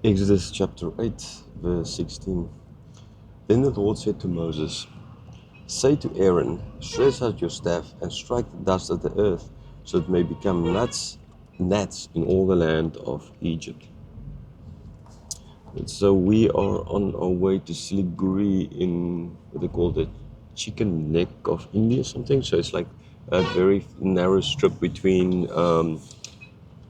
Exodus chapter 8, verse 16. Then the Lord said to Moses, "Say to Aaron, stretch out your staff and strike the dust of the earth, so it may become gnats in all the land of Egypt." And so we are on our way to Siliguri in what they call the chicken neck of India, something. So it's like a very narrow strip between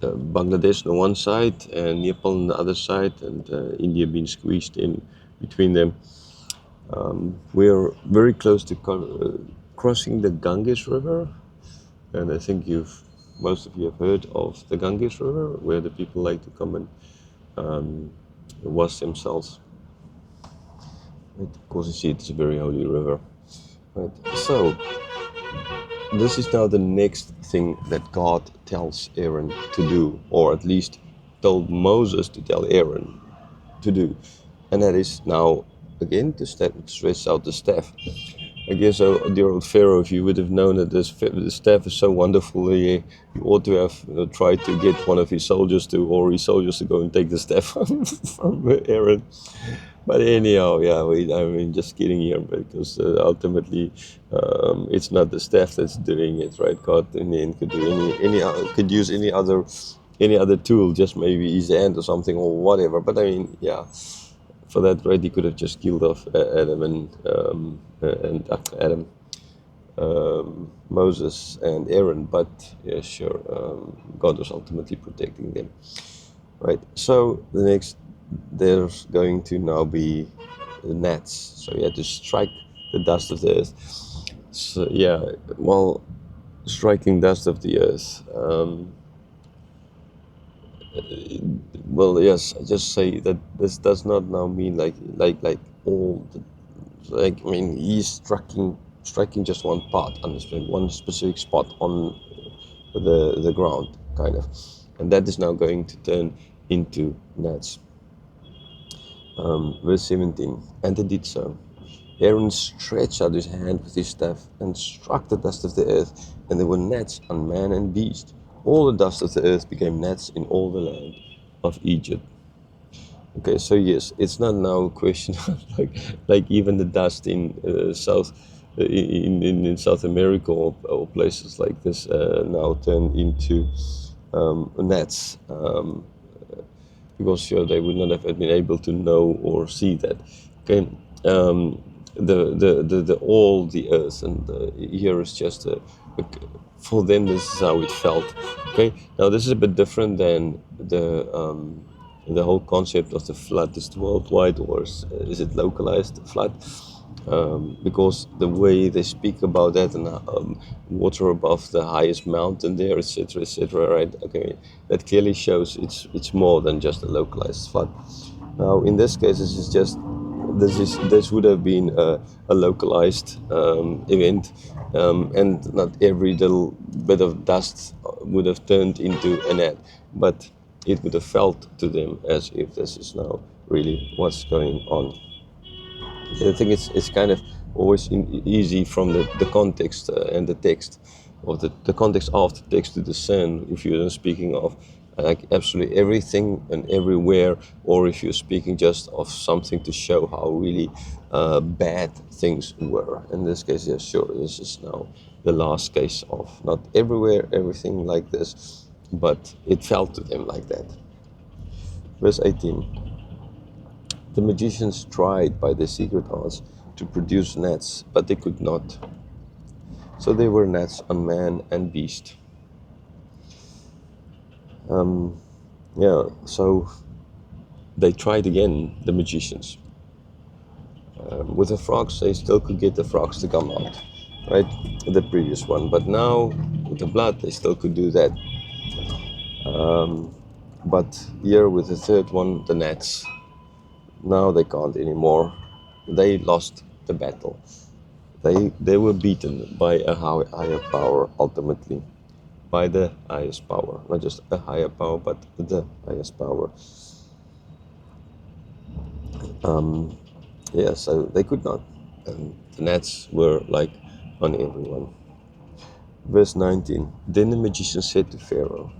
Bangladesh on one side and Nepal on the other side, and India being squeezed in between them. We are very close to crossing the Ganges River, and I think most of you have heard of the Ganges River, where the people like to come and wash themselves. Right? Of course, you see it's a very holy river. Right? So this is now the next thing that God tells Aaron to do, or at least told Moses to tell Aaron to do, and that is now again to stretch out the staff. I guess, dear old Pharaoh, if you would have known that the staff is so wonderful, you ought to have tried to get one of his soldiers or his soldiers to go and take the staff from Aaron. But anyhow, yeah, I mean, just kidding here, because ultimately, it's not the staff that's doing it, right? God in the end could do could use any other tool, just maybe his hand or something or whatever. But I mean, yeah, for that, right, he could have just killed off Adam and Adam, Moses and Aaron. But yeah, sure, God was ultimately protecting them, right? So there's going to now be the gnats. So you had to strike the dust of the earth. So yeah, well, striking dust of the earth. Well, yes, I just say that this does not now mean like all the, like, I mean, he's striking just one part, understand, one specific spot on the ground, kind of, and that is now going to turn into gnats. Verse 17, and they did so. Aaron stretched out his hand with his staff and struck the dust of the earth, and there were gnats on man and beast. All the dust of the earth became gnats in all the land of Egypt. Okay, so yes, it's not now a question of like even the dust in in South America or places like this now turned into gnats. Because sure, they would not have been able to know or see that. Okay, the all the earth, and here is just for them. This is how it felt. Okay, now this is a bit different than the whole concept of the flood. Is it worldwide or is it localized flood? Because the way they speak about that, and water above the highest mountain there, etc., right? Okay, that clearly shows it's more than just a localized flood. Now, in this case, this would have been a localized event, and not every little bit of dust would have turned into a net, but it would have felt to them as if this is now really what's going on. I think it's kind of always easy from the context and the text, or the context of the text to discern if you're speaking of like absolutely everything and everywhere, or if you're speaking just of something to show how really bad things were. In this case, yeah, sure, this is now the last case of not everywhere, everything like this, but it felt to them like that. Verse 18. The magicians tried by their secret arts to produce gnats, but they could not. So they were gnats on man and beast. So they tried again, the magicians. With the frogs, they still could get the frogs to come out, right? The previous one. But now, with the blood, they still could do that. But here with the third one, the gnats, now they can't anymore. They lost the battle. They were beaten by a higher power, ultimately, by the highest power, not just a higher power, but the highest power. So they could not, and the gnats were like on everyone. Verse 19. Then the magician said to Pharaoh,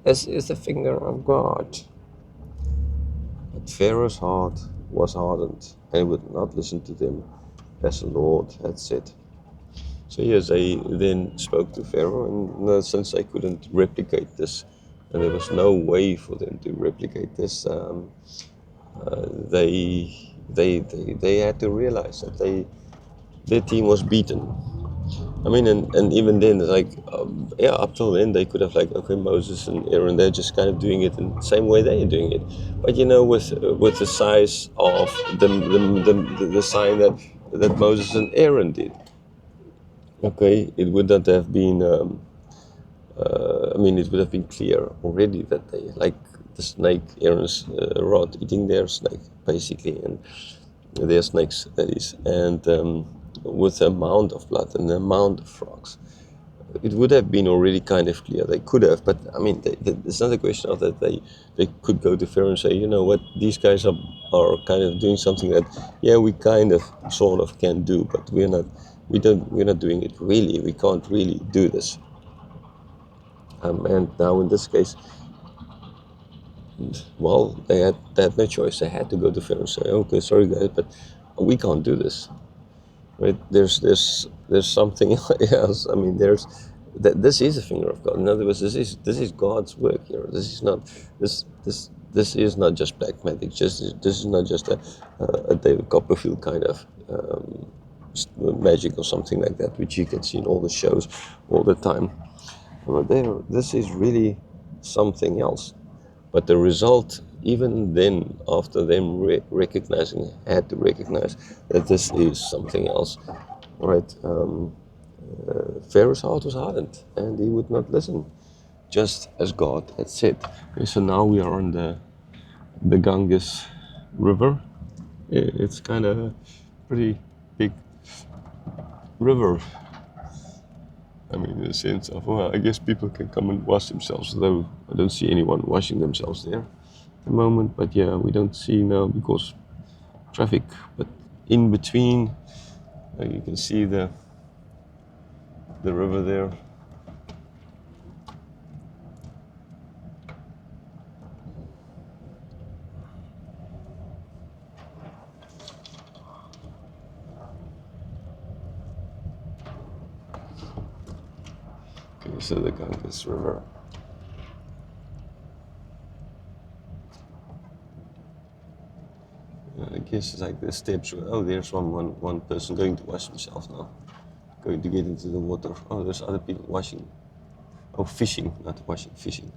"This is the finger of God." Pharaoh's heart was hardened, and he would not listen to them, as the Lord had said. So yes, they then spoke to Pharaoh, and since they couldn't replicate this, and there was no way for them to replicate this, they had to realize that their team was beaten. I mean, and even then, like, yeah, up till then, they could have, like, okay, Moses and Aaron, they're just kind of doing it in the same way they are doing it. But with the size of the sign that Moses and Aaron did, okay, it would not have been. I mean, it would have been clear already that they like the snake, Aaron's rod, eating their snake, basically, and their snakes, that is, and with the amount of blood and the amount of frogs, it would have been already kind of clear. They could have, but I mean, it's not a question of that they could go to Pharaoh and say, you know what, these guys are kind of doing something that, yeah, we kind of sort of can do, but we're not doing it really. We can't really do this. And now in this case, well, they had no choice. They had to go to Pharaoh and say, okay, sorry guys, but we can't do this. Right? There's something else. I mean, this is a finger of God. In other words, this is God's work here. This is not just black magic. This is not just a David Copperfield kind of magic or something like that, which you can see in all the shows all the time. But this is really something else. But the result, even then, after them recognizing, had to recognize that this is something else, right? Pharaoh's heart was hardened, and he would not listen, just as God had said. Okay, so now we are on the Ganges River. It's kind of a pretty big river. I mean, in the sense of, well, I guess people can come and wash themselves, though I don't see anyone washing themselves there at the moment. But yeah, we don't see now because traffic. But in between, you can see the river there. Okay, so the Ganges River. I guess it's like the steps. Oh, there's one person going to wash himself now, going to get into the water. Oh, there's other people washing. Oh, fishing, not washing, fishing.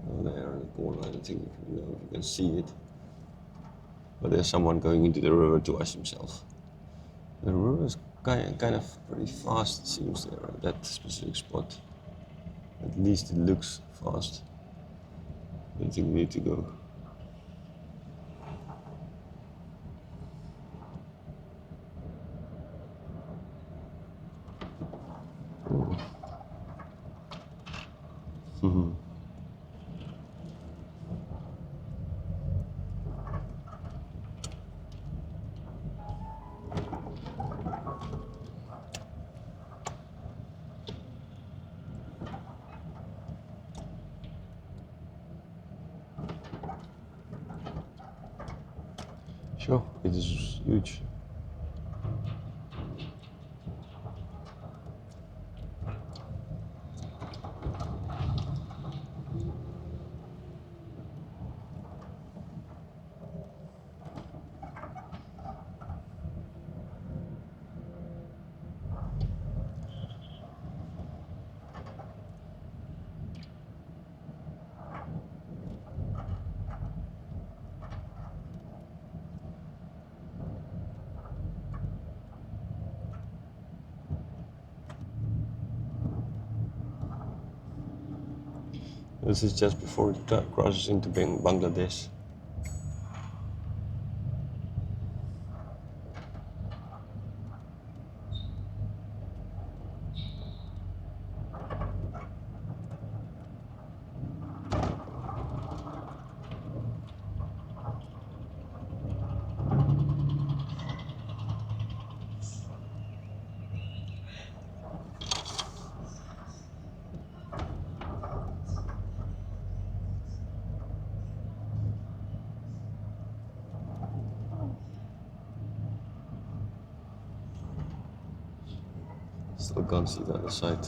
Oh, there in the corner. I don't think if you can see it. But there's someone going into the river to wash himself. The river is kind of pretty fast, it seems, there at that specific spot. At least it looks fast. I don't think we need to go. Sure, it is huge. This is just before it crosses into Bangladesh. Still can't see the other side.